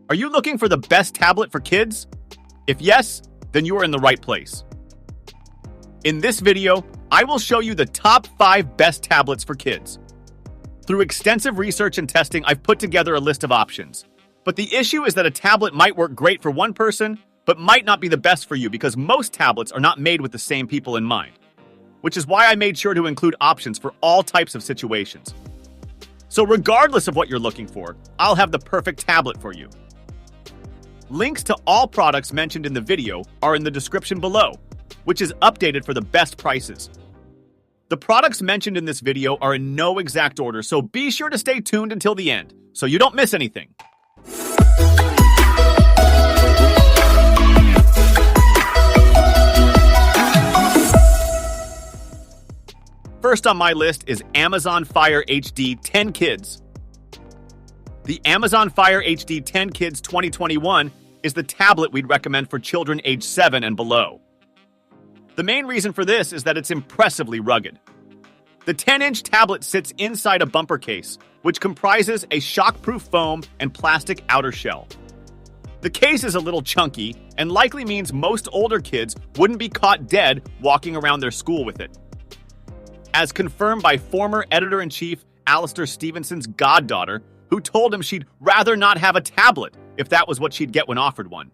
Are you looking for the best tablet for kids? If yes, then you are in the right place. In this video, I will show you the top 5 best tablets for kids. Through extensive research and testing, I've put together a list of options. But the issue is that a tablet might work great for one person, but might not be the best for you because most tablets are not made with the same people in mind. Which is why I made sure to include options for all types of situations. So regardless of what you're looking for, I'll have the perfect tablet for you. Links to all products mentioned in the video are in the description below, which is updated for the best prices. The products mentioned in this video are in no exact order, so be sure to stay tuned until the end, so you don't miss anything. First on my list is Amazon Fire HD 10 Kids. The Amazon Fire HD 10 Kids 2021 is the tablet we'd recommend for children age 7 and below. The main reason for this is that it's impressively rugged. The 10-inch tablet sits inside a bumper case, which comprises a shockproof foam and plastic outer shell. The case is a little chunky and likely means most older kids wouldn't be caught dead walking around their school with it. As confirmed by former editor-in-chief Alistair Stevenson's goddaughter, who told him she'd rather not have a tablet if that was what she'd get when offered one.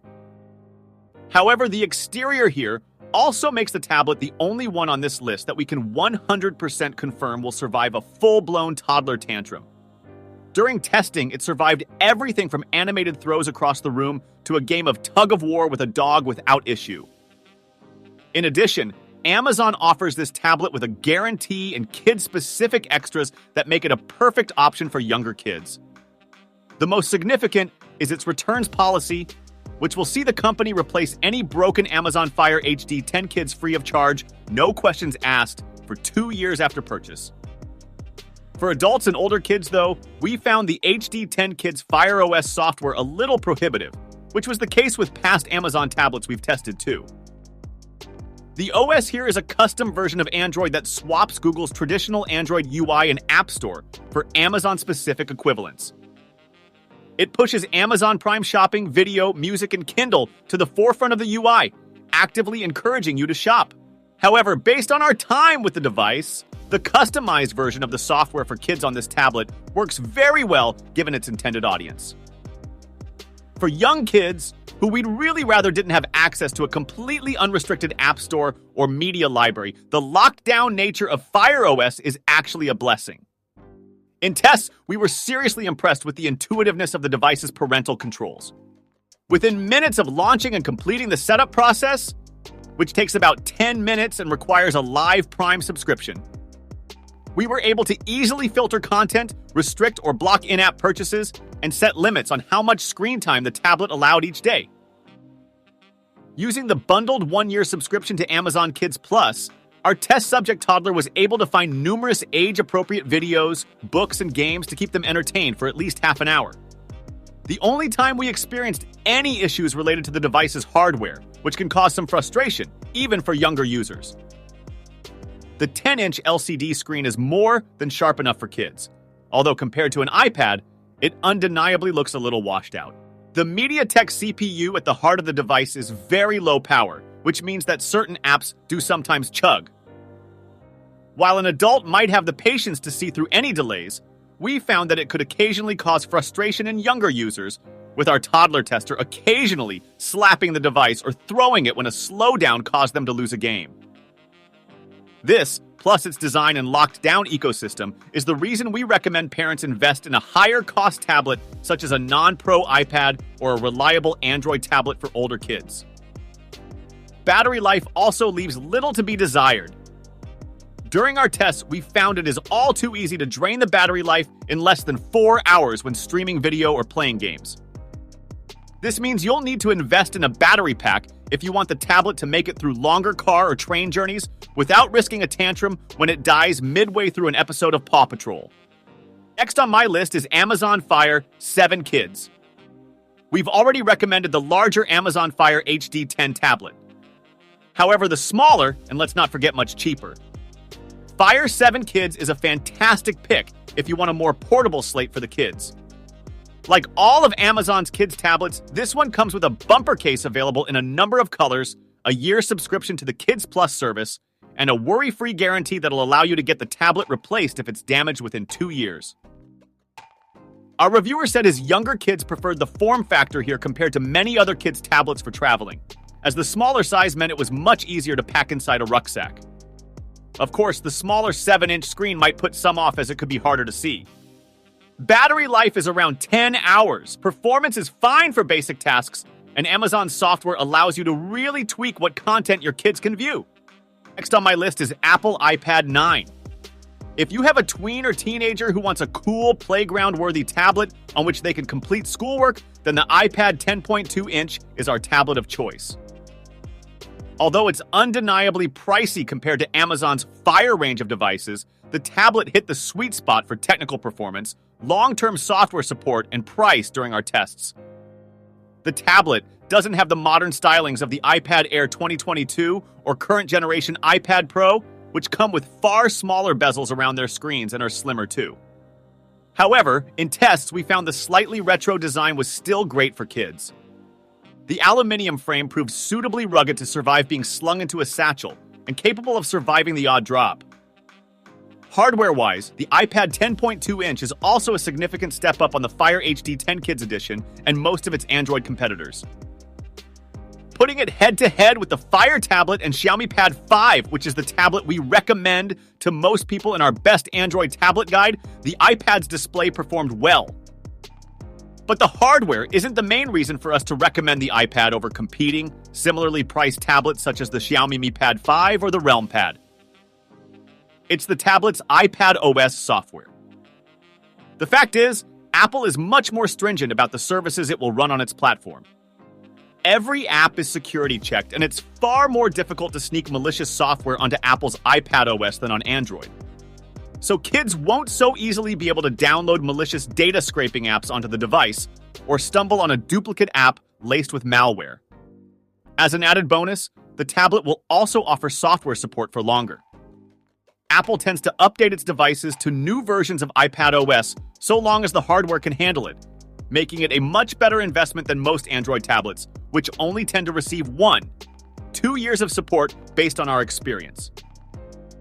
However, the exterior here also makes the tablet the only one on this list that we can 100% confirm will survive a full-blown toddler tantrum. During testing, it survived everything from animated throws across the room to a game of tug-of-war with a dog without issue. In addition, Amazon offers this tablet with a guarantee and kid-specific extras that make it a perfect option for younger kids. The most significant is its returns policy, which will see the company replace any broken Amazon Fire HD 10 Kids free of charge, no questions asked, for 2 years after purchase. For adults and older kids, though, we found the HD 10 Kids Fire OS software a little prohibitive, which was the case with past Amazon tablets we've tested too. The OS here is a custom version of Android that swaps Google's traditional Android UI and App Store for Amazon-specific equivalents. It pushes Amazon Prime Shopping, video, music, and Kindle to the forefront of the UI, actively encouraging you to shop. However, based on our time with the device, the customized version of the software for kids on this tablet works very well given its intended audience. For young kids, who we'd really rather didn't have access to a completely unrestricted app store or media library, the locked-down nature of Fire OS is actually a blessing. In tests, we were seriously impressed with the intuitiveness of the device's parental controls. Within minutes of launching and completing the setup process, which takes about 10 minutes and requires a live Prime subscription, we were able to easily filter content, restrict or block in-app purchases, and set limits on how much screen time the tablet allowed each day. Using the bundled 1-year subscription to Amazon Kids Plus, our test subject toddler was able to find numerous age-appropriate videos, books, and games to keep them entertained for at least half an hour. The only time we experienced any issues related to the device's hardware, which can cause some frustration, even for younger users. The 10-inch LCD screen is more than sharp enough for kids, although compared to an iPad, it undeniably looks a little washed out. The MediaTek CPU at the heart of the device is very low power, which means that certain apps do sometimes chug. While an adult might have the patience to see through any delays, we found that it could occasionally cause frustration in younger users, with our toddler tester occasionally slapping the device or throwing it when a slowdown caused them to lose a game. This, plus its design and locked-down ecosystem, is the reason we recommend parents invest in a higher-cost tablet such as a non-pro iPad or a reliable Android tablet for older kids. Battery life also leaves little to be desired. During our tests, we found it is all too easy to drain the battery life in less than 4 hours when streaming video or playing games. This means you'll need to invest in a battery pack if you want the tablet to make it through longer car or train journeys without risking a tantrum when it dies midway through an episode of Paw Patrol. Next on my list is Amazon Fire 7 Kids. We've already recommended the larger Amazon Fire HD 10 tablet. However, the smaller, and let's not forget much cheaper, Fire 7 Kids is a fantastic pick if you want a more portable slate for the kids. Like all of Amazon's kids' tablets, this one comes with a bumper case available in a number of colors, a year subscription to the Kids Plus service, and a worry-free guarantee that'll allow you to get the tablet replaced if it's damaged within 2 years. Our reviewer said his younger kids preferred the form factor here compared to many other kids' tablets for traveling, as the smaller size meant it was much easier to pack inside a rucksack. Of course, the smaller 7-inch screen might put some off as it could be harder to see. Battery life is around 10 hours, performance is fine for basic tasks, and Amazon's software allows you to really tweak what content your kids can view. Next on my list is Apple iPad 9. If you have a tween or teenager who wants a cool, playground-worthy tablet on which they can complete schoolwork, then the iPad 10.2-inch is our tablet of choice. Although it's undeniably pricey compared to Amazon's Fire range of devices, the tablet hit the sweet spot for technical performance, long-term software support, and price during our tests. The tablet doesn't have the modern stylings of the iPad Air 2022 or current generation iPad Pro, which come with far smaller bezels around their screens and are slimmer too. However, in tests, we found the slightly retro design was still great for kids. The aluminum frame proved suitably rugged to survive being slung into a satchel and capable of surviving the odd drop. Hardware-wise, the iPad 10.2-inch is also a significant step up on the Fire HD 10 Kids edition and most of its Android competitors. Putting it head-to-head with the Fire tablet and Xiaomi Pad 5, which is the tablet we recommend to most people in our best Android tablet guide, the iPad's display performed well. But the hardware isn't the main reason for us to recommend the iPad over competing, similarly priced tablets such as the Xiaomi Mi Pad 5 or the Realm Pad. It's the tablet's iPad OS software. The fact is, Apple is much more stringent about the services it will run on its platform. Every app is security checked, and it's far more difficult to sneak malicious software onto Apple's iPad OS than on Android. So kids won't so easily be able to download malicious data scraping apps onto the device or stumble on a duplicate app laced with malware. As an added bonus, the tablet will also offer software support for longer. Apple tends to update its devices to new versions of iPad OS so long as the hardware can handle it, making it a much better investment than most Android tablets, which only tend to receive 2 years of support based on our experience.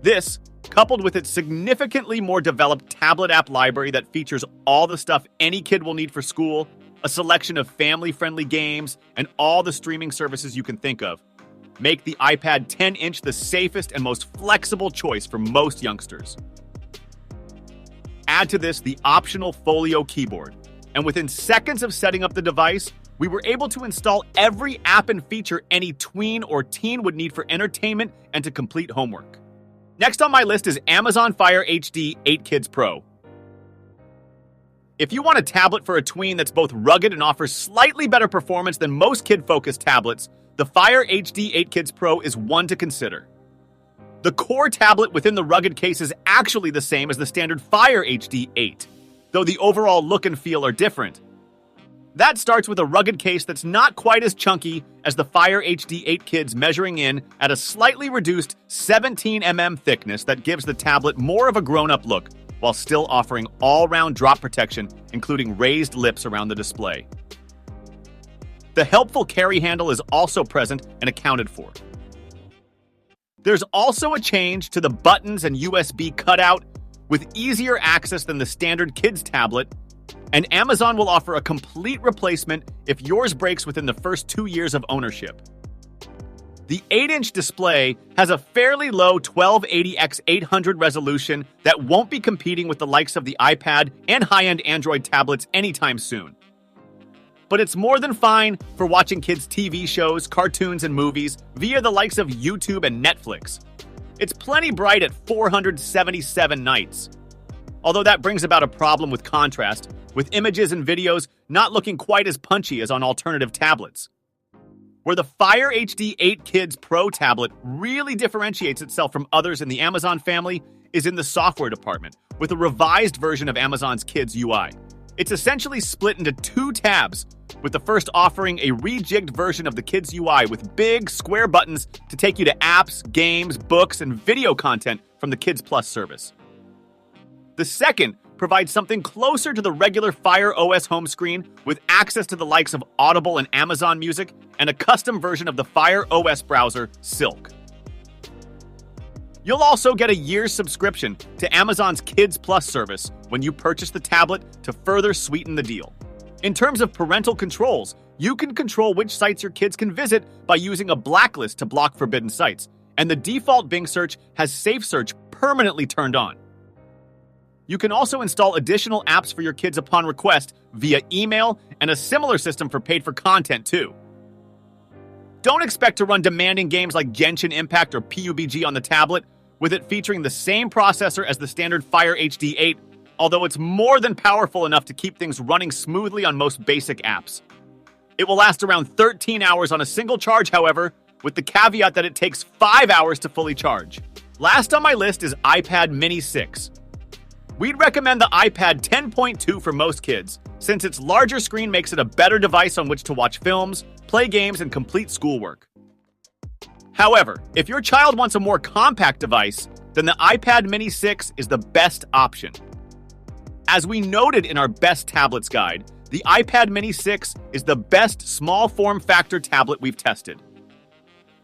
This, coupled with its significantly more developed tablet app library that features all the stuff any kid will need for school, a selection of family-friendly games, and all the streaming services you can think of, make the iPad 10-inch the safest and most flexible choice for most youngsters. Add to this the optional Folio keyboard, and within seconds of setting up the device, we were able to install every app and feature any tween or teen would need for entertainment and to complete homework. Next on my list is Amazon Fire HD 8 Kids Pro. If you want a tablet for a tween that's both rugged and offers slightly better performance than most kid-focused tablets, the Fire HD 8 Kids Pro is one to consider. The core tablet within the rugged case is actually the same as the standard Fire HD 8, though the overall look and feel are different. That starts with a rugged case that's not quite as chunky as the Fire HD 8 Kids, measuring in at a slightly reduced 17 mm thickness that gives the tablet more of a grown-up look, while still offering all-round drop protection, including raised lips around the display. The helpful carry handle is also present and accounted for. There's also a change to the buttons and USB cutout with easier access than the standard kids tablet, and Amazon will offer a complete replacement if yours breaks within the first 2 years of ownership. The 8-inch display has a fairly low 1280x800 resolution that won't be competing with the likes of the iPad and high-end Android tablets anytime soon. But it's more than fine for watching kids' TV shows, cartoons, and movies via the likes of YouTube and Netflix. It's plenty bright at 477 nits. Although that brings about a problem with contrast, with images and videos not looking quite as punchy as on alternative tablets. Where the Fire HD 8 Kids Pro tablet really differentiates itself from others in the Amazon family is in the software department, with a revised version of Amazon's Kids UI. It's essentially split into 2 tabs, with the first offering a rejigged version of the Kids UI with big, square buttons to take you to apps, games, books, and video content from the Kids Plus service. The second provides something closer to the regular Fire OS home screen with access to the likes of Audible and Amazon Music and a custom version of the Fire OS browser, Silk. You'll also get a year's subscription to Amazon's Kids Plus service when you purchase the tablet to further sweeten the deal. In terms of parental controls, you can control which sites your kids can visit by using a blacklist to block forbidden sites, and the default Bing search has Safe Search permanently turned on. You can also install additional apps for your kids upon request via email and a similar system for paid-for content too. Don't expect to run demanding games like Genshin Impact or PUBG on the tablet, with it featuring the same processor as the standard Fire HD 8, although it's more than powerful enough to keep things running smoothly on most basic apps. It will last around 13 hours on a single charge, however, with the caveat that it takes 5 hours to fully charge. Last on my list is iPad Mini 6. We'd recommend the iPad 10.2 for most kids, since its larger screen makes it a better device on which to watch films, play games, and complete schoolwork. However, if your child wants a more compact device, then the iPad Mini 6 is the best option. As we noted in our Best Tablets guide, the iPad Mini 6 is the best small form factor tablet we've tested.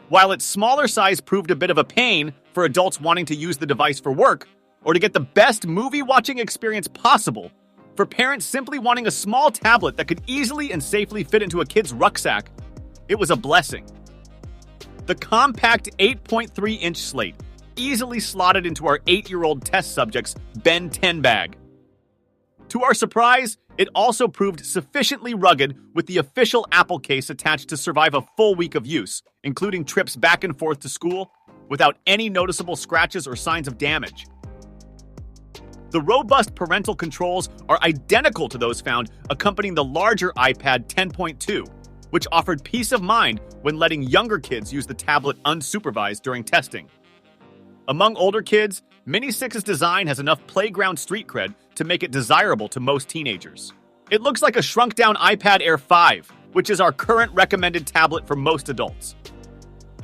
While its smaller size proved a bit of a pain for adults wanting to use the device for work, or to get the best movie watching experience possible, for parents simply wanting a small tablet that could easily and safely fit into a kid's rucksack, it was a blessing. The compact 8.3-inch slate easily slotted into our 8-year-old test subject's Ben 10 bag. To our surprise, it also proved sufficiently rugged with the official Apple case attached to survive a full week of use, including trips back and forth to school, without any noticeable scratches or signs of damage. The robust parental controls are identical to those found accompanying the larger iPad 10.2, which offered peace of mind when letting younger kids use the tablet unsupervised during testing. Among older kids, Mini 6's design has enough playground street cred to make it desirable to most teenagers. It looks like a shrunk-down iPad Air 5, which is our current recommended tablet for most adults.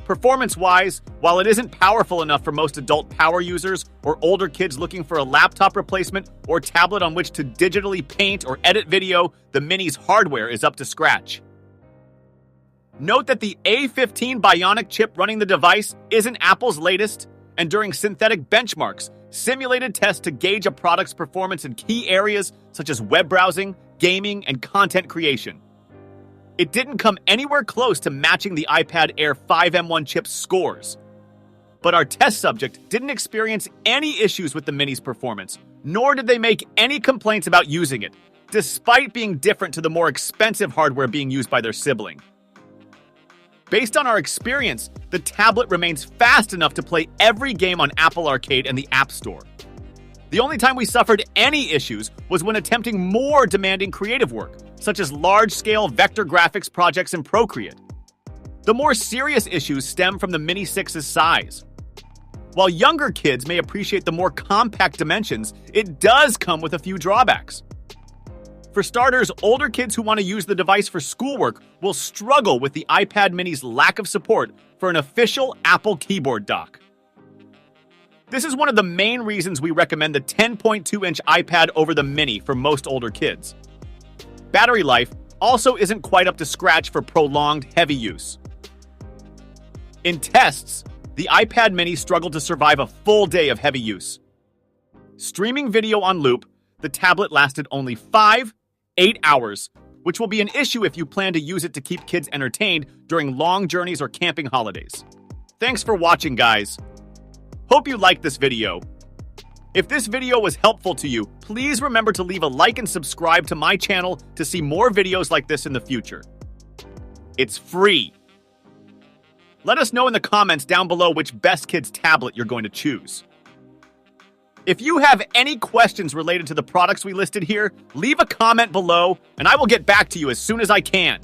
Performance-wise, while it isn't powerful enough for most adult power users or older kids looking for a laptop replacement or tablet on which to digitally paint or edit video, the Mini's hardware is up to scratch. Note that the A15 Bionic chip running the device isn't Apple's latest, and during synthetic benchmarks, simulated tests to gauge a product's performance in key areas such as web browsing, gaming, and content creation. It didn't come anywhere close to matching the iPad Air 5 M1 chip's scores. But our test subject didn't experience any issues with the Mini's performance, nor did they make any complaints about using it, despite being different to the more expensive hardware being used by their sibling. Based on our experience, the tablet remains fast enough to play every game on Apple Arcade and the App Store. The only time we suffered any issues was when attempting more demanding creative work, such as large-scale vector graphics projects in Procreate. The more serious issues stem from the Mini 6's size. While younger kids may appreciate the more compact dimensions, it does come with a few drawbacks. For starters, older kids who want to use the device for schoolwork will struggle with the iPad Mini's lack of support for an official Apple keyboard dock. This is one of the main reasons we recommend the 10.2-inch iPad over the Mini for most older kids. Battery life also isn't quite up to scratch for prolonged, heavy use. In tests, the iPad Mini struggled to survive a full day of heavy use. Streaming video on loop, the tablet lasted only 8 hours, which will be an issue if you plan to use it to keep kids entertained during long journeys or camping holidays. Thanks for watching, guys. Hope you liked this video. If this video was helpful to you, please remember to leave a like and subscribe to my channel to see more videos like this in the future. It's free. Let us know in the comments down below which Best Kids tablet you're going to choose. If you have any questions related to the products we listed here, leave a comment below and I will get back to you as soon as I can.